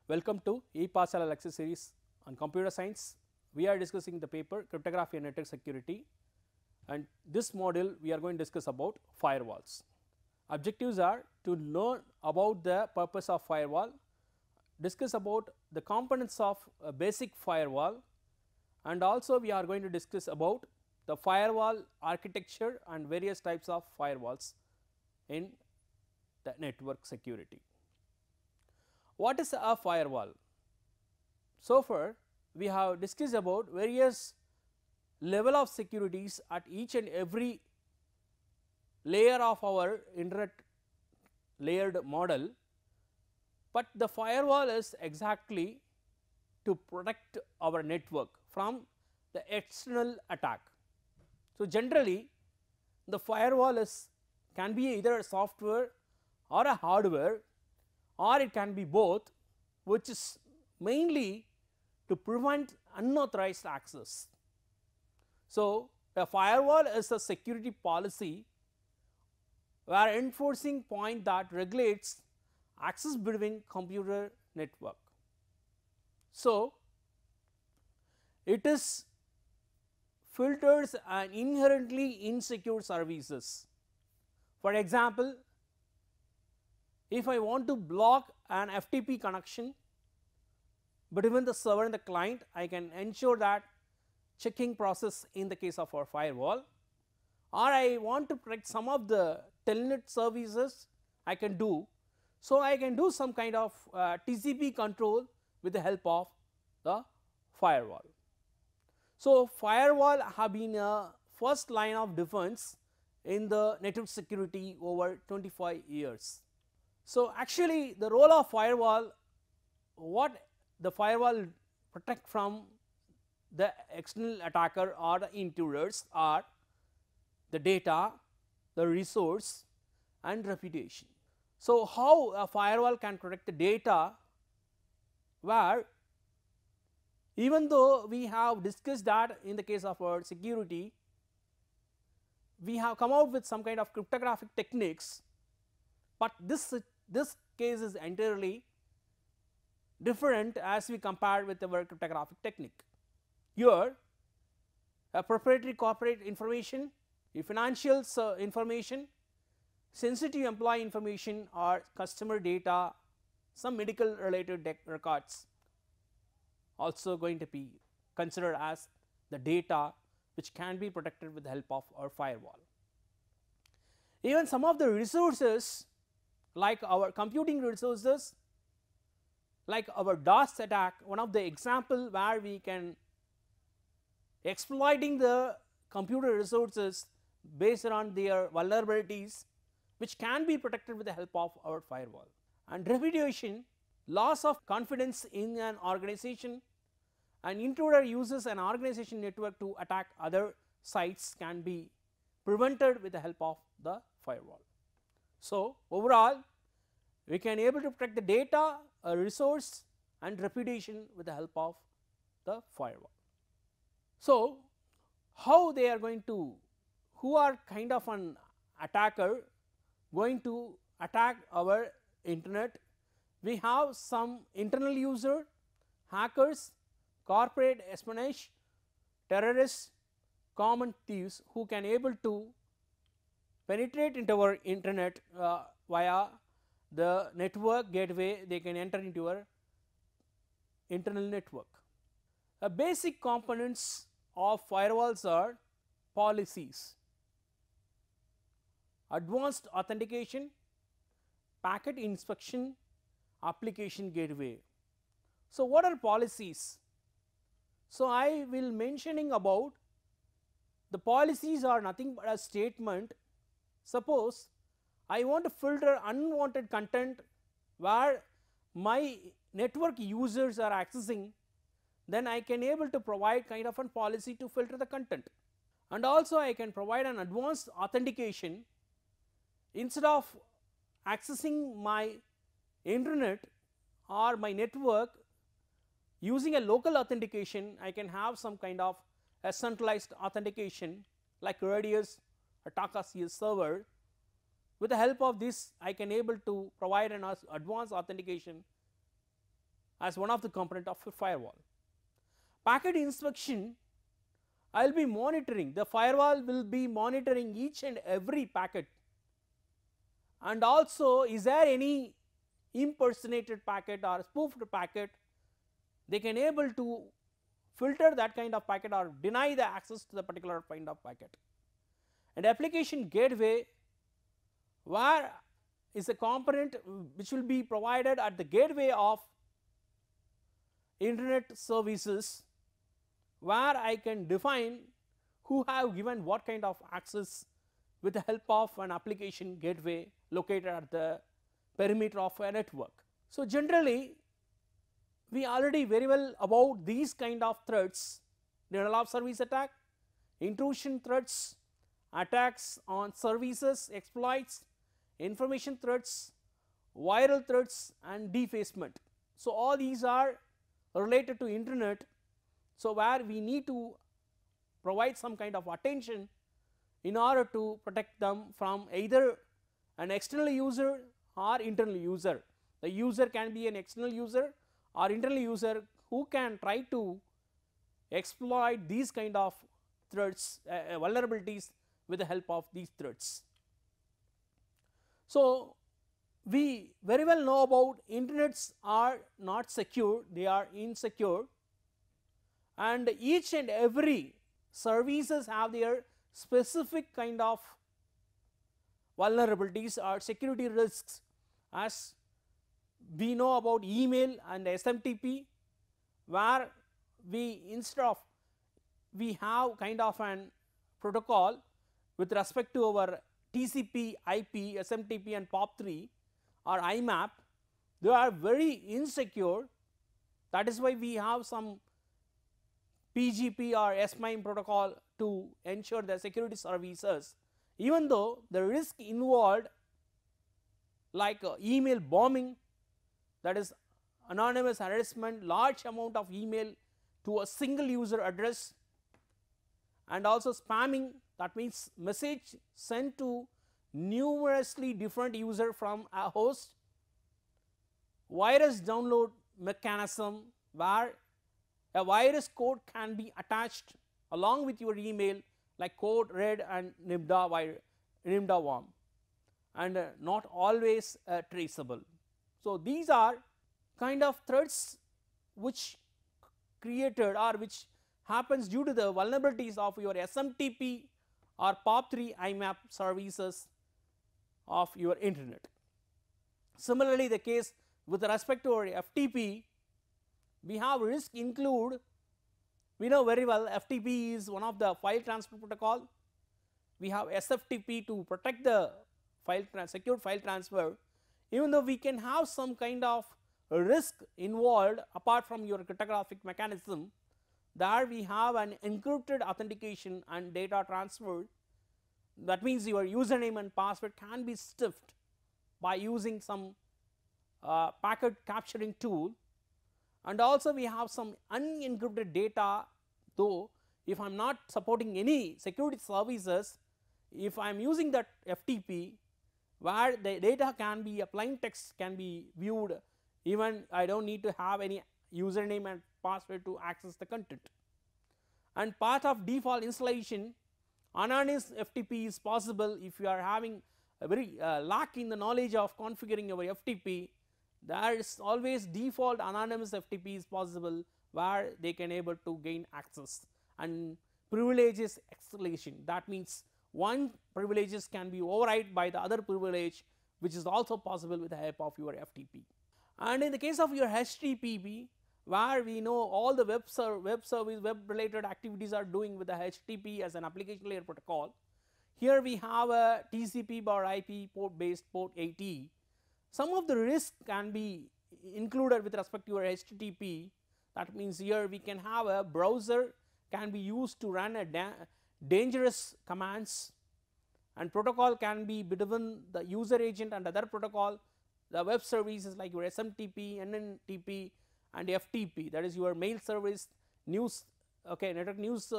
Welcome to ePass lecture series on computer science. We are discussing the paper Cryptography and Network Security, and this module we are going to discuss about firewalls. Objectives are to learn about the purpose of firewall, discuss about the components of a basic firewall, and also we are going to discuss about the firewall architecture and various types of firewalls in the network security. What is a firewall? So far we have discussed about various level of securities at each and every layer of our internet layered model, but the firewall is exactly to protect our network from the external attack. So, generally the firewall can be either a software or a hardware, or it can be both, which is mainly to prevent unauthorized access. So, a firewall is a security policy where enforcing point that regulates access between computer network. So, it is filters and inherently insecure services. For example, if I want to block an FTP connection between the server and the client, I can ensure that checking process in the case of our firewall, or I want to protect some of the telnet services I can do. So, I can do some kind of TCP control with the help of the firewall. So, firewall have been a first line of defense in the network security over 25 years. So, actually the role of firewall, what the firewall protect from the external attacker or the intruders are the data, the resource and reputation. So, how a firewall can protect the data, where even though we have discussed that in the case of our security, we have come out with some kind of cryptographic techniques, but this case is entirely different as we compare with our cryptographic technique. Here a proprietary corporate information, financial information, sensitive employee information or customer data, some medical related records also going to be considered as the data which can be protected with the help of our firewall. Even some of the resources like our computing resources, like our DOS attack, one of the example where we can exploiting the computer resources based on their vulnerabilities, which can be protected with the help of our firewall. And reputation, loss of confidence in an organization, an intruder uses an organization network to attack other sites, can be prevented with the help of the firewall. So, overall we can able to protect the data, a resource and reputation with the help of the firewall. So, how they are going to, who are kind of an attacker going to attack our internet? We have some internal user, hackers, corporate espionage, terrorists, common thieves who can able to penetrate into our internet via the network gateway. They can enter into our internal network. Basic components of firewalls are policies, advanced authentication, packet inspection, application gateway. So, what are policies? So, I will mentioning about the policies are nothing but a statement. Suppose I want to filter unwanted content where my network users are accessing, then I can able to provide kind of a policy to filter the content, and also I can provide an advanced authentication. Instead of accessing my internet or my network using a local authentication, I can have some kind of a centralized authentication like Radius or TakaCS server. With the help of this, I can able to provide an advanced authentication as one of the component of a firewall. Packet inspection, I will be monitoring, the firewall will be monitoring each and every packet, and also is there any impersonated packet or spoofed packet, they can able to filter that kind of packet or deny the access to the particular kind of packet. And application gateway, where is a component which will be provided at the gateway of internet services, where I can define who have given what kind of access with the help of an application gateway located at the perimeter of a network. So, generally we already very well about these kind of threats: denial of service attack, intrusion threats, attacks on services, exploits, information threats, viral threats and defacement. So, all these are related to internet. So, where we need to provide some kind of attention in order to protect them from either an external user or internal user. The user can be an external user or internal user who can try to exploit these kind of threats, vulnerabilities with the help of these threats. So, we very well know about internets are not secure, they are insecure, and each and every services have their specific kind of vulnerabilities or security risks. As we know about email and SMTP, where we instead of we have kind of an protocol with respect to our TCP, IP, SMTP and POP3 or IMAP, they are very insecure. That is why we have some PGP or S-MIME protocol to ensure the security services, even though the risk involved like email bombing, that is anonymous harassment, large amount of email to a single user address, and also spamming, that means message sent to numerously different user from a host, virus download mechanism where a virus code can be attached along with your email like code red and NIMDA worm, and not always traceable. So, these are kind of threats which created or which happens due to the vulnerabilities of your SMTP or POP3 IMAP services of your internet. Similarly, the case with respect to our FTP, we have risk include, we know very well FTP is one of the file transfer protocol. We have SFTP to protect the secure file transfer. Even though we can have some kind of risk involved apart from your cryptographic mechanism, there we have an encrypted authentication and data transfer. That means your username and password can be sniffed by using some packet capturing tool, and also we have some unencrypted data, though if I am not supporting any security services, if I am using that FTP where the data can be, a plain text can be viewed, even I do not need to have any username and password to access the content. And part of default installation, anonymous FTP is possible if you are having a very lack in the knowledge of configuring your FTP. There is always default anonymous FTP is possible where they can able to gain access, and privileges escalation, that means one privileges can be override by the other privilege, which is also possible with the help of your FTP. And in the case of your HTTP, where we know all the web service web related activities are doing with the HTTP as an application layer protocol, here we have a TCP bar IP port based port 80. Some of the risk can be included with respect to your HTTP. That means here we can have a browser can be used to run a dangerous commands, and protocol can be between the user agent and other protocol, the web services like your SMTP, NNTP and FTP, that is your mail service, news, network news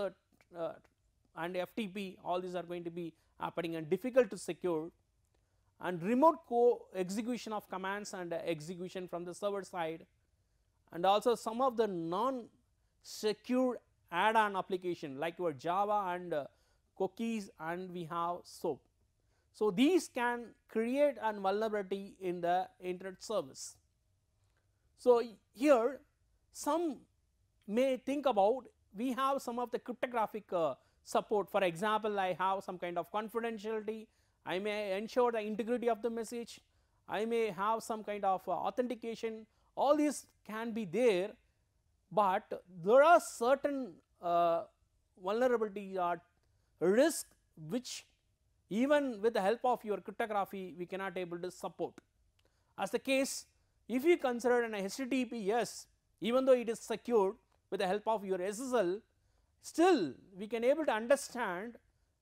and FTP, all these are going to be happening and difficult to secure, and remote execution of commands and execution from the server side, and also some of the non-secure add-on application like your Java and cookies, and we have SOAP. So, these can create a vulnerability in the internet service. So, here some may think about, we have some of the cryptographic support. For example, I have some kind of confidentiality, I may ensure the integrity of the message, I may have some kind of authentication, all these can be there, but there are certain vulnerabilities or risk which even with the help of your cryptography we cannot able to support. As the case, if you consider an HTTPS, even though it is secured with the help of your SSL, still we can able to understand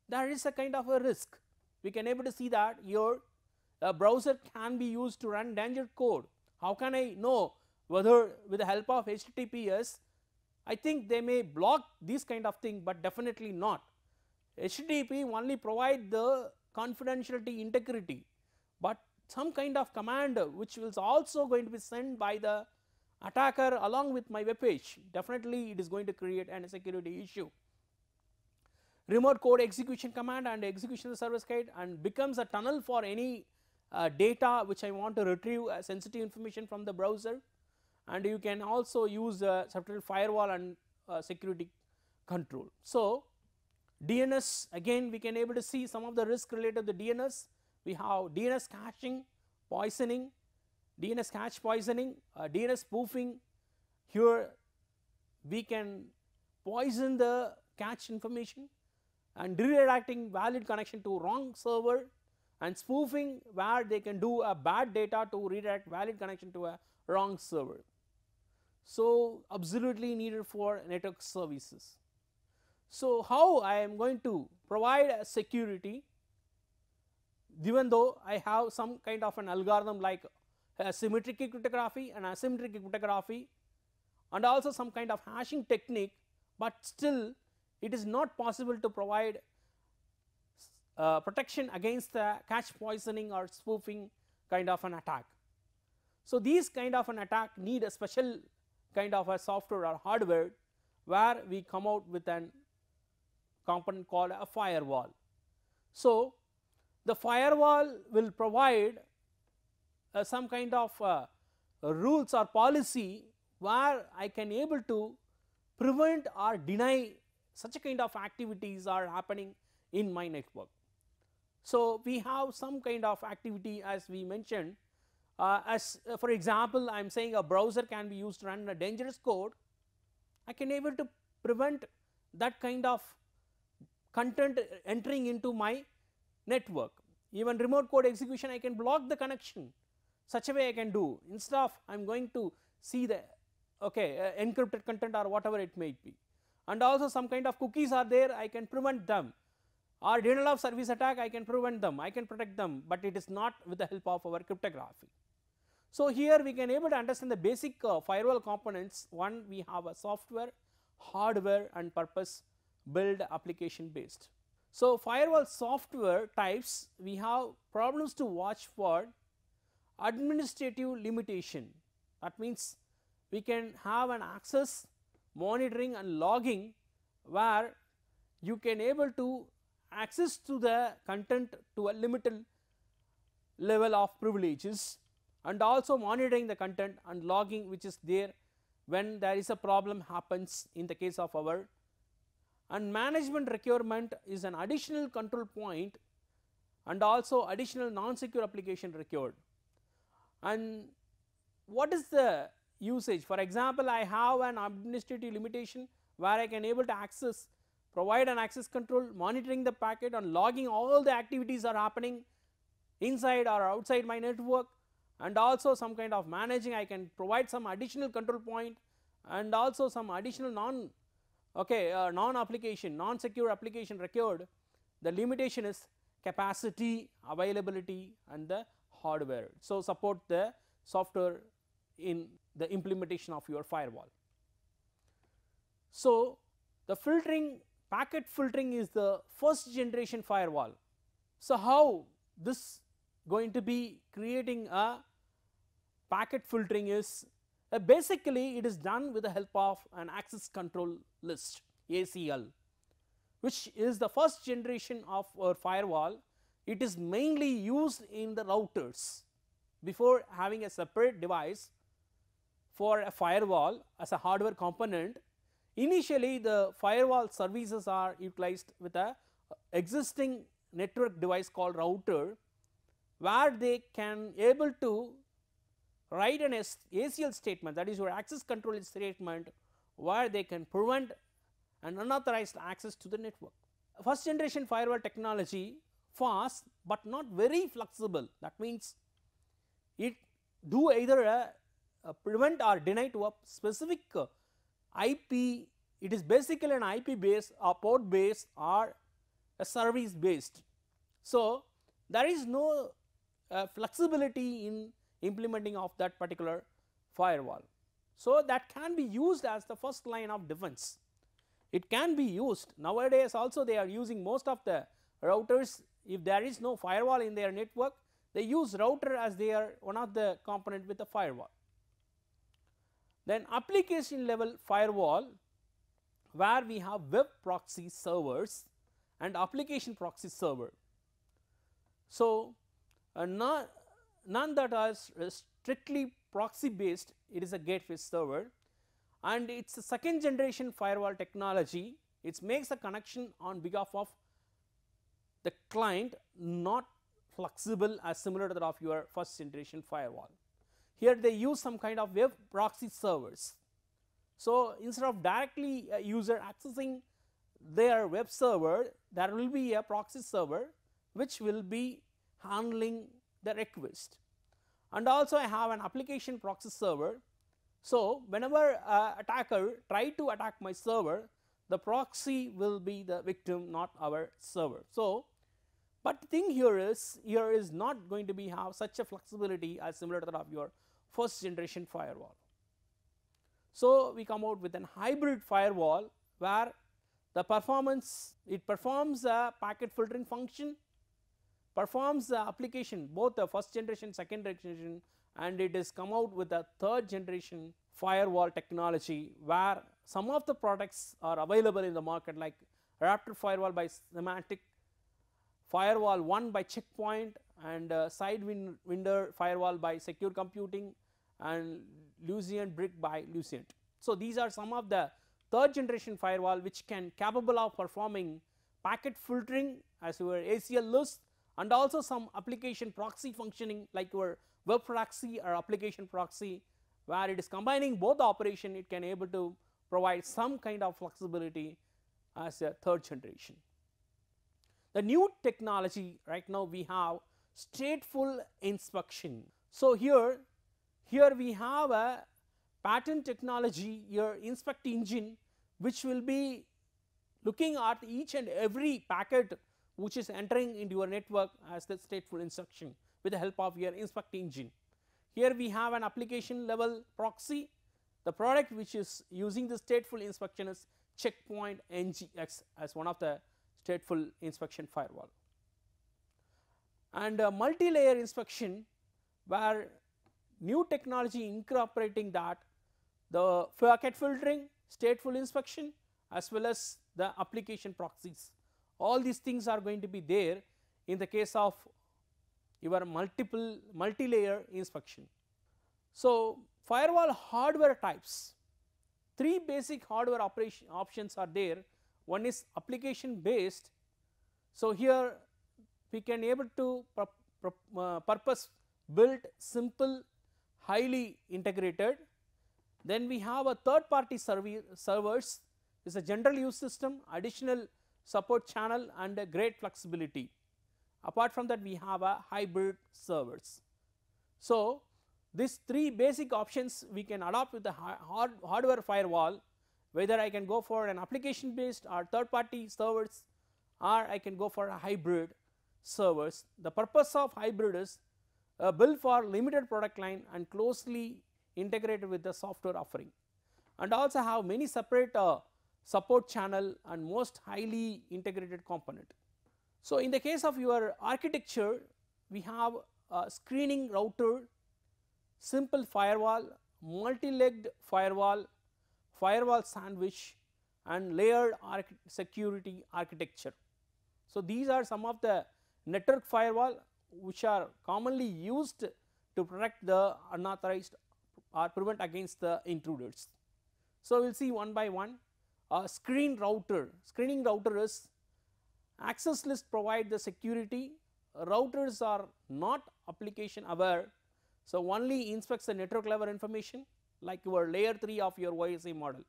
there is a kind of a risk. We can able to see that your browser can be used to run dangerous code. How can I know whether with the help of HTTPS? I think they may block this kind of thing, but definitely not. HTTP only provide the confidentiality integrity, but some kind of command which is also going to be sent by the attacker along with my web page, definitely it is going to create a security issue. Remote code execution command and execution service guide and becomes a tunnel for any data which I want to retrieve sensitive information from the browser, and you can also use separate firewall and security control. So, DNS, again we can able to see some of the risk related to the DNS. We have DNS caching, poisoning, DNS cache poisoning, DNS spoofing. Here we can poison the cache information and redirecting valid connection to wrong server, and spoofing where they can do a bad data to redirect valid connection to a wrong server. So, absolutely needed for network services. So, how I am going to provide a security even though I have some kind of an algorithm like symmetric cryptography and asymmetric cryptography and also some kind of hashing technique, but still it is not possible to provide protection against the cache poisoning or spoofing kind of an attack. So, these kind of an attack need a special kind of a software or hardware where we come out with an component called a firewall. So, the firewall will provide some kind of rules or policy where I can able to prevent or deny such a kind of activities are happening in my network. So, we have some kind of activity as we mentioned, as for example, I am saying a browser can be used to run a dangerous code. I can able to prevent that kind of content entering into my network. Even remote code execution, I can block the connection, such a way I can do, instead of I am going to see the encrypted content or whatever it may be. And also some kind of cookies are there, I can prevent them, or denial of service attack, I can prevent them, I can protect them, but it is not with the help of our cryptography. So, here we can able to understand the basic firewall components. One, we have a software, hardware and purpose build application based. So, firewall software types, we have problems to watch for. Administrative limitation, that means we can have an access, monitoring and logging where you can able to access to the content to a limited level of privileges, and also monitoring the content and logging which is there when there is a problem happens in the case of our. And management requirement is an additional control point and also additional non-secure application required. And what is the usage? For example, I have an administrative limitation where I can able to access, provide an access control, monitoring the packet and logging all the activities are happening inside or outside my network, and also some kind of managing, I can provide some additional control point and also some additional non-application, non-secure application required. The limitation is capacity, availability and the hardware. So, support the software in the implementation of your firewall. So, the filtering, packet filtering is the first generation firewall. So, how this going to be creating a packet filtering is, Basically, it is done with the help of an access control list ACL, which is the first generation of our firewall. It is mainly used in the routers before having a separate device for a firewall as a hardware component. Initially, the firewall services are utilized with a existing network device called router, where they can able to write an ACL statement, that is your access control statement, where they can prevent an unauthorized access to the network. First generation firewall technology fast but not very flexible. That means it do either prevent or deny to a specific IP. It is basically an IP based or port based or a service based. So, there is no flexibility in implementing of that particular firewall. So, that can be used as the first line of defense. It can be used nowadays also. They are using most of the routers. If there is no firewall in their network, they use router as their one of the component with the firewall. Then application level firewall, where we have web proxy servers and application proxy server. So, none that are strictly proxy based, it is a gateway server, and it is a second generation firewall technology. It makes a connection on behalf of the client, not flexible as similar to that of your first generation firewall. Here they use some kind of web proxy servers. So, instead of directly a user accessing their web server, there will be a proxy server which will be handling the request. And also I have an application proxy server. So, whenever attacker try to attack my server, the proxy will be the victim, not our server. So, but the thing here is not going to be have such a flexibility as similar to that of your first generation firewall. So, we come out with an hybrid firewall where the performance, it performs a packet filtering function, performs the application both the first generation, second generation, and it is come out with a third generation firewall technology, where some of the products are available in the market like Raptor firewall by Semantic, Firewall 1 by Checkpoint, and Sidewinder firewall by Secure Computing, and Lucient Brick by Lucient. So, these are some of the third generation firewall which can capable of performing packet filtering as your ACL list, and also some application proxy functioning like your web proxy or application proxy, where it is combining both the operation. It can able to provide some kind of flexibility as a third generation. The new technology right now we have stateful inspection. So, here we have a patent technology, your inspect engine, which will be looking at each and every packet which is entering into your network as the stateful instruction with the help of your inspect engine. Here we have an application level proxy. The product which is using the stateful inspection is Checkpoint NGX as one of the stateful inspection firewall. And multi-layer inspection, where new technology incorporating that, the packet filtering, stateful inspection, as well as the application proxies. All these things are going to be there in the case of your multi-layer inspection. So, firewall hardware types, three basic hardware options are there. One is application based. So, here we can able to purpose built simple, highly integrated. Then we have a third party servers, is a general use system, additional support channel, and a great flexibility. Apart from that, we have a hybrid servers. So, these three basic options we can adopt with the hardware firewall, whether I can go for an application based or third party servers, or I can go for a hybrid servers. The purpose of hybrid is built for limited product line and closely integrated with the software offering, and also have many separate support channel and most highly integrated component. So, in the case of your architecture, we have a screening router, simple firewall, multi-legged firewall, firewall sandwich and layered security architecture. So, these are some of the network firewall which are commonly used to protect the unauthorized or prevent against the intruders. So, we will see one by one. Screening router is access list provide the security. Routers are not application aware, so only inspects the network level information like your layer 3 of your OSI model.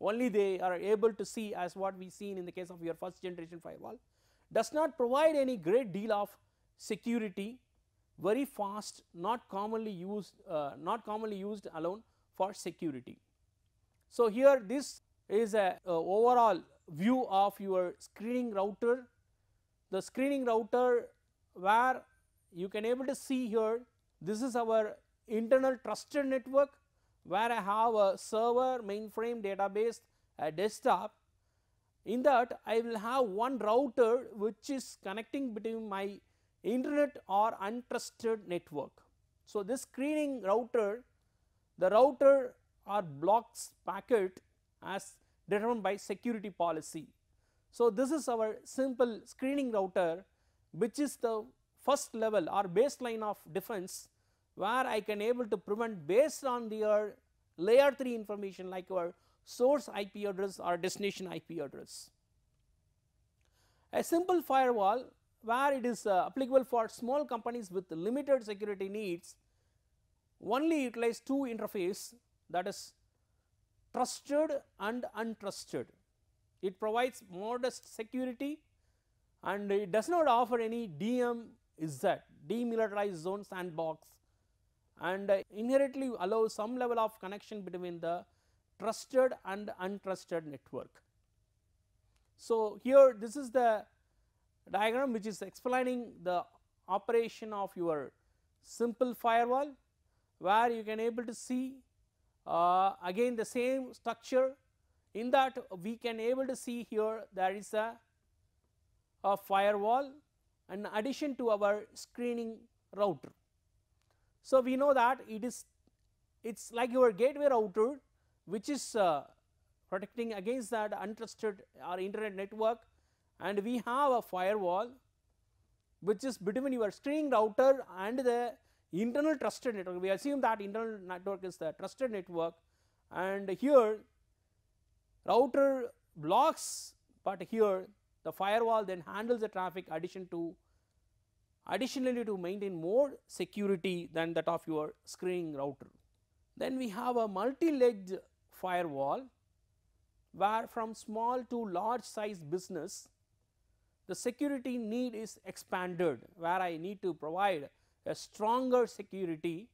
Only they are able to see as what we seen in the case of your first generation firewall. Does not provide any great deal of security, very fast, not commonly used alone for security. So, here this is a overall view of your screening router. The screening router where you can able to see here, this is our internal trusted network where I have a server, mainframe, database, a desktop. In that I will have one router which is connecting between my internet or untrusted network. So, this screening router, the router or blocks packet as determined by security policy. So, this is our simple screening router which is the first level or baseline of defense where I can able to prevent based on their layer 3 information like our source IP address or destination IP address. A simple firewall where it is applicable for small companies with limited security needs only utilize two interface, that is trusted and untrusted. It provides modest security and it does not offer any DMZ, demilitarized zone sandbox, and inherently allows some level of connection between the trusted and untrusted network. So, here this is the diagram which is explaining the operation of your simple firewall where you can able to see again the same structure. In that we can able to see here there is a firewall in addition to our screening router. So, we know that it's like your gateway router which is protecting against that untrusted or internet network, and we have a firewall which is between your screening router and the internal trusted network. We assume that internal network is the trusted network, and here router blocks, but here the firewall then handles the traffic additionally to maintain more security than that of your screening router. Then we have a multi-legged firewall where from small to large size business the security need is expanded, where I need to provide a stronger security.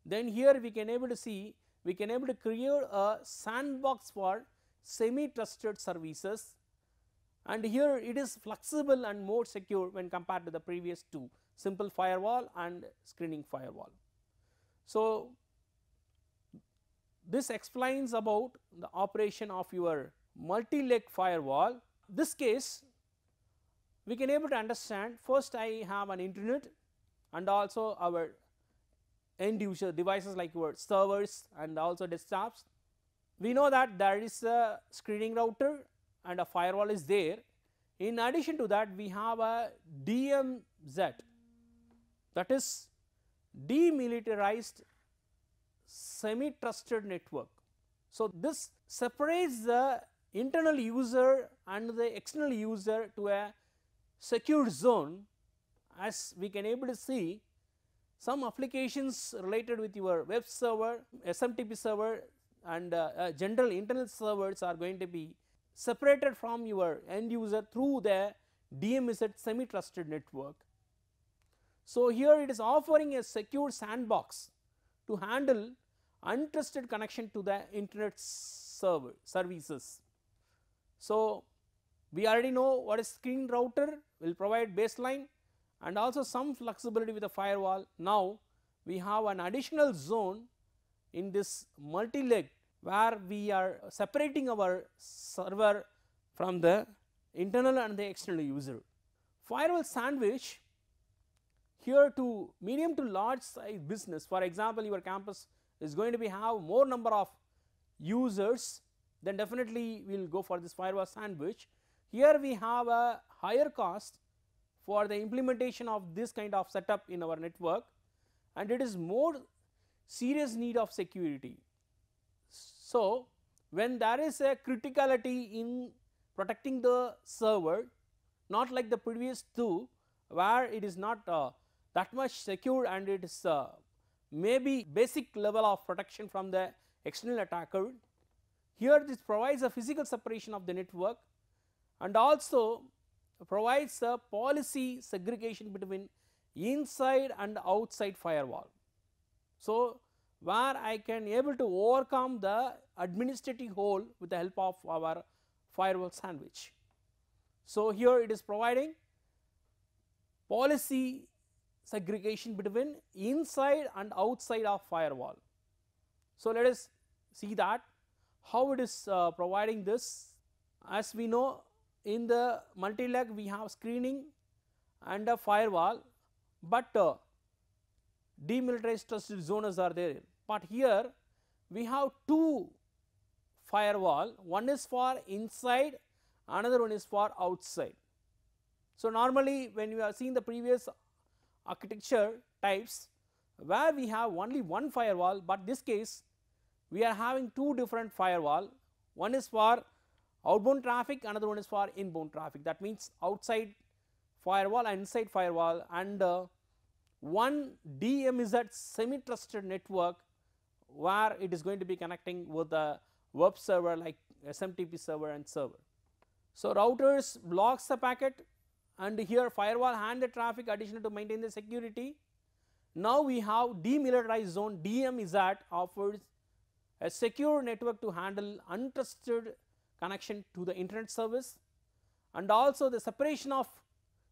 Then here we can able to see, we can able to create a sandbox for semi trusted services, and here it is flexible and more secure when compared to the previous two, simple firewall and screening firewall. So, this explains about the operation of your multi-leg firewall. This case we can able to understand, first I have an internet and also our end user devices like your servers and also desktops. We know that there is a screening router and a firewall is there. In addition to that we have a DMZ, that is demilitarized semi trusted network. So, this separates the internal user and the external user to a secure zone. As we can able to see, some applications related with your web server, SMTP server and general internal servers are going to be separated from your end user through the DMZ semi trusted network. So, here it is offering a secure sandbox to handle untrusted connection to the internet services. So, we already know what is screen router, will provide baseline and also some flexibility with the firewall. Now, we have an additional zone in this multi-leg where we are separating our server from the internal and the external user. Firewall sandwich here to medium to large size business, for example, your campus is going to be have more number of users, then definitely we will go for this firewall sandwich. Here we have a higher cost for the implementation of this kind of setup in our network, and it is more serious need of security. So, when there is a criticality in protecting the server, not like the previous two where it is not that much secure and it is maybe basic level of protection from the external attacker. Here this provides a physical separation of the network and also provides a policy segregation between inside and outside firewall. So, where I can able to overcome the administrative hole with the help of our firewall sandwich. So, here it is providing policy segregation between inside and outside of firewall. So, let us see that how it is providing this. As we know, in the multi-leg we have screening and a firewall, but demilitarized trusted zones are there. But here we have two firewall, one is for inside, another one is for outside. So, normally when you are seeing the previous architecture types where we have only one firewall, but this case we are having two different firewall, one is for outbound traffic, another one is for inbound traffic. That means outside firewall and inside firewall, and one DMZ semi trusted network where it is going to be connecting with the web server like SMTP server and server. So, routers blocks the packet, and here firewall hand the traffic additional to maintain the security. Now, we have demilitarized zone. DMZ offers a secure network to handle untrusted connection to the internet service, and also the separation of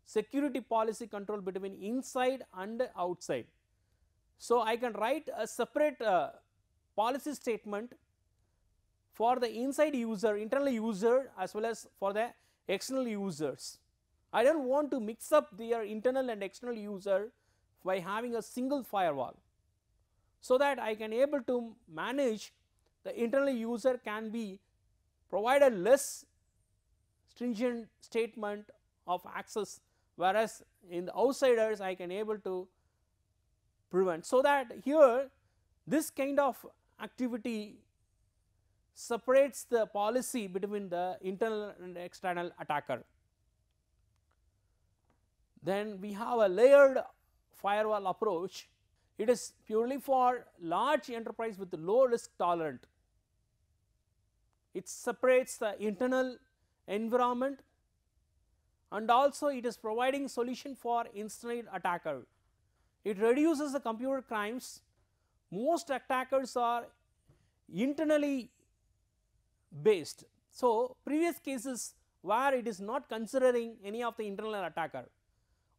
security policy control between inside and outside. So, I can write a separate policy statement for the inside user, internal user, as well as for the external users. I do not want to mix up their internal and external user by having a single firewall, so that I can able to manage the internal user can be provided less stringent statement of access, whereas in the outsiders I can able to prevent. So, that here this kind of activity separates the policy between the internal and external attacker. Then we have a layered firewall approach. It is purely for large enterprise with low risk tolerant. It separates the internal environment, and also it is providing solution for inside attacker. It reduces the computer crimes. Most attackers are internally based. So, previous cases where it is not considering any of the internal attacker,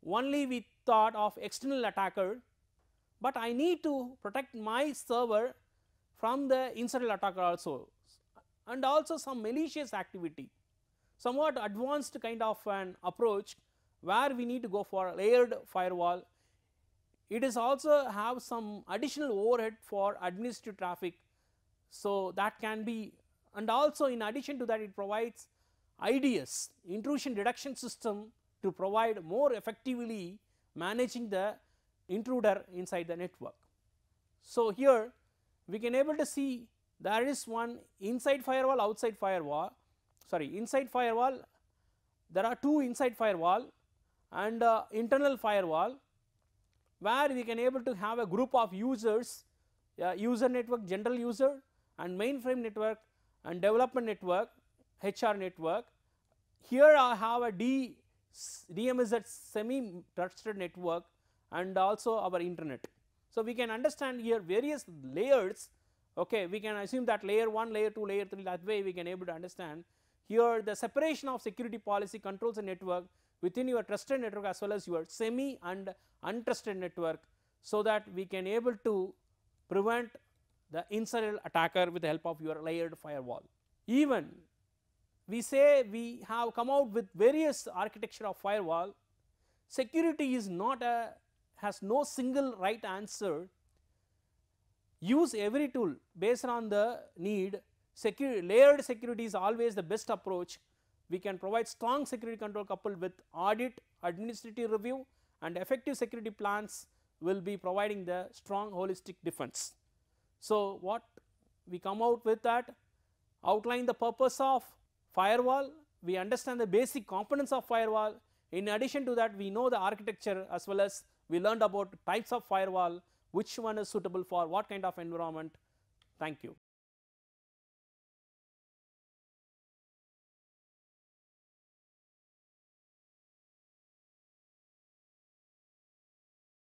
only we thought of external attacker, but I need to protect my server from the internal attacker also, and also some malicious activity, somewhat advanced kind of an approach where we need to go for a layered firewall. It is also have some additional overhead for administrative traffic, so that can be, and also in addition to that it provides IDS, intrusion detection system, to provide more effectively managing the intruder inside the network. So, here we can able to see there is one inside firewall, outside firewall, inside firewall, there are two inside firewall and internal firewall, where we can able to have a group of users, user network, general user, and mainframe network, and development network, HR network. Here I have a DMZ semi trusted network and also our internet. So, we can understand here various layers. Okay, we can assume that layer 1, layer 2, layer 3, that way we can able to understand. Here the separation of security policy controls the network within your trusted network as well as your semi and untrusted network, so that we can able to prevent the insider attacker with the help of your layered firewall. Even we say we have come out with various architecture of firewall, security is not a, has no single right answer. use every tool based on the need. Layered security is always the best approach. We can provide strong security control coupled with audit, administrative review, and effective security plans will be providing the strong holistic defense. So, what we come out with that, outline the purpose of firewall, we understand the basic components of firewall. In addition to that, we know the architecture as well as we learned about types of firewall, which one is suitable for what kind of environment. Thank you.